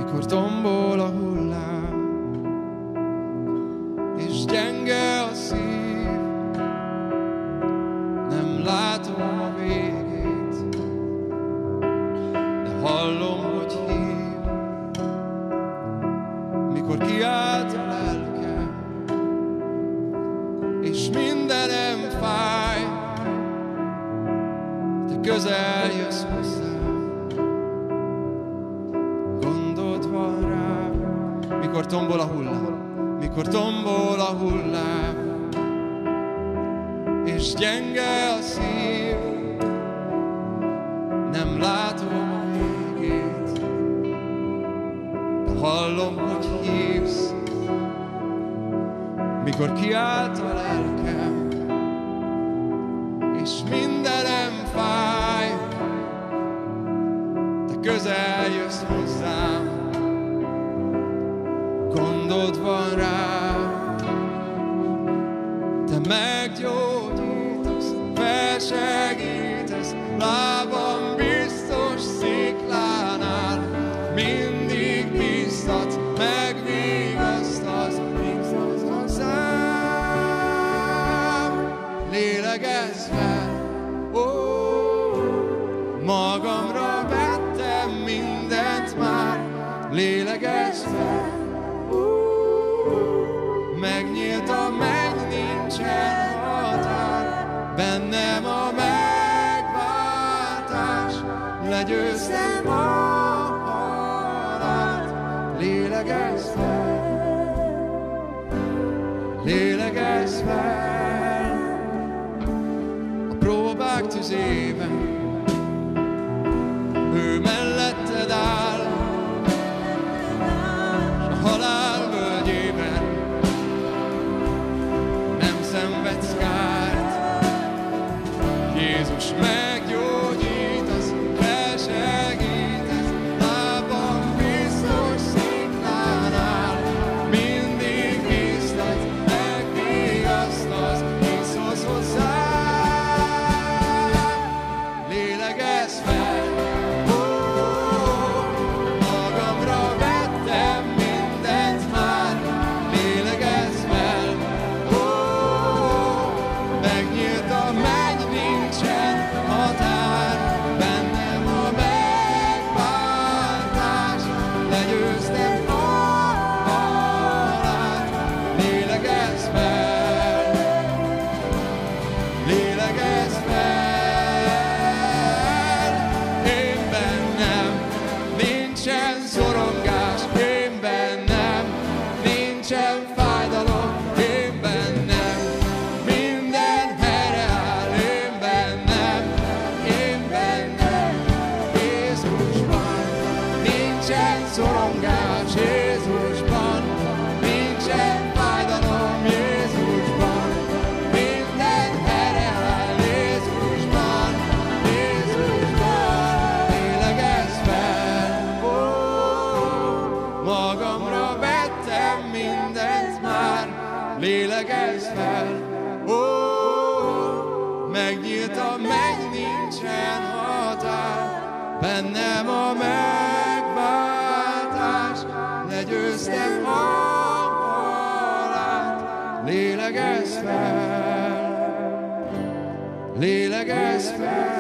mikor tombol a hullám, és gyenge a szív, nem látom a végét, de hallom, hogy hív, mikor kiált a lelkem, és mindenem fáj, te közel jössz hozzám, gondod van rám, mikor tombol a hullám, mikor tombol a hullám, és gyenge a szív, nem látom a végét, de hallom, hogy hívsz, mikor kiált a lelkem, és mindenem fáj, te közel jössz hozzám, gondod van rám, te meggyógyítasz, felsegítesz, lábam biztos sziklánál, mindig biztatsz, megvigasztasz, biztos hozzám. Lélegezve, magamra vettem mindent már, lélegezve, megnyílt a menny, nincsen határ, bennem a megváltás, legyőztem a halált, lélegezz fel, lélegezz fel, a próbák tüzében, ő melletted áll, a halál völgyében nem szenvedsz kárt. Jézus meggyógyítasz, felsegítesz, lábam biztos sziklánál, mindig biztatsz, megvigasztasz, hiszolsz hozzám. Lélegezz fel, magamra vettem mindent már, lélegezz fel, megnyílt a menny, nincsen határ, bennem a megváltás, legyőztem a halált, lélegezz fel, lélegezz fel, én bennem nincsen szorongás, én bennem nincsen fájdalom, én bennem minden helyreáll, én bennem Jézusban nincsen szorongás, Jézusban nincsen fájdalom, Jézusban minden helyreáll, Jézusban, lélegezz fel, magamra vettem mindent már, lélegezz fel, megnyílt a menny, nincsen határ, bennem a megváltás, legyőztem a halált, lélegezz fel, lélegezz fel.